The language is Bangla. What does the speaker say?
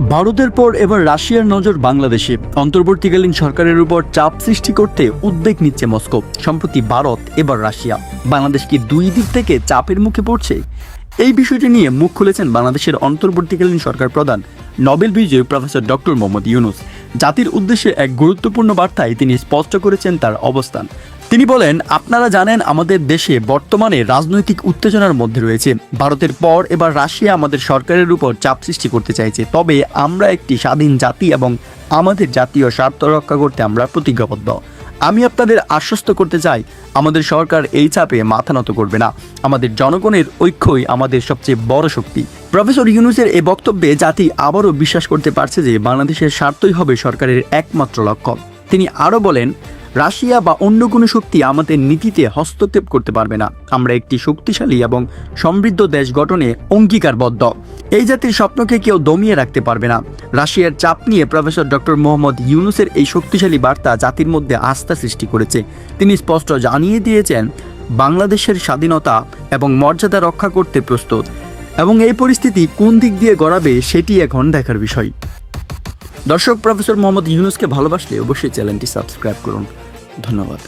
ভারতের পর এবার রাশিয়ার নজর বাংলাদেশে। অন্তর্বর্তীকালীন সরকারের উপর চাপ সৃষ্টি করতে উদ্যোগ নিচ্ছে মস্কো। সম্প্রতি ভারত, এবার রাশিয়া। বাংলাদেশ কি দুই দিক থেকে চাপের মুখে পড়ছে? এই বিষয়টি নিয়ে মুখ খুলেছেন বাংলাদেশের অন্তর্বর্তীকালীন সরকার প্রধান, নোবেল বিজয়ী প্রফেসর ডক্টর মোহাম্মদ ইউনূস। জাতির উদ্দেশ্যে এক গুরুত্বপূর্ণ বার্তায় তিনি স্পষ্ট করেছেন তার অবস্থান। তিনি বলেন, আপনারা জানেন আমাদের দেশে বর্তমানে রাজনৈতিক উত্তেজনার মধ্যে রয়েছে। ভারতের পর এবার রাশিয়া আমাদের সরকারের উপর চাপ সৃষ্টি করতে চাইছে। তবে আমরা একটি স্বাধীন জাতি এবং আমাদের জাতীয় স্বার্থ রক্ষা করতে আমরা প্রতিজ্ঞাবদ্ধ। আমি আপনাদের আশ্বস্ত করতে চাই, আমাদের সরকার এই চাপে মাথা নত করবে না। আমাদের জনগণের ঐক্যই আমাদের সবচেয়ে বড় শক্তি। প্রফেসর ইউনূসের এই বক্তব্যে জাতি আবারও বিশ্বাস করতে পারছে যে বাংলাদেশের স্বার্থই হবে সরকারের একমাত্র লক্ষ্য। তিনি আরও বলেন, রাশিয়া বা অন্য কোনো শক্তি আমাদের নীতিতে হস্তক্ষেপ করতে পারবে না। আমরা একটি শক্তিশালী এবং সমৃদ্ধ দেশ গঠনে অঙ্গীকারবদ্ধ। এই জাতির স্বপ্নকে কেউ দমিয়ে রাখতে পারবে না। রাশিয়ার চাপ নিয়ে প্রফেসর ডক্টর মোহাম্মদ ইউনূসের এই শক্তিশালী বার্তা জাতির মধ্যে আস্থা সৃষ্টি করেছে। তিনি স্পষ্ট জানিয়ে দিয়েছেন, বাংলাদেশের স্বাধীনতা এবং মর্যাদা রক্ষা করতে প্রস্তুত, এবং এই পরিস্থিতি কোন দিক দিয়ে গড়াবে সেটি এখন দেখার বিষয়। দর্শক, প্রফেসর মোহাম্মদ ইউনূসকে ভালোবাসলে অবশ্যই চ্যানেলটি সাবস্ক্রাইব করুন। ধন্যবাদ।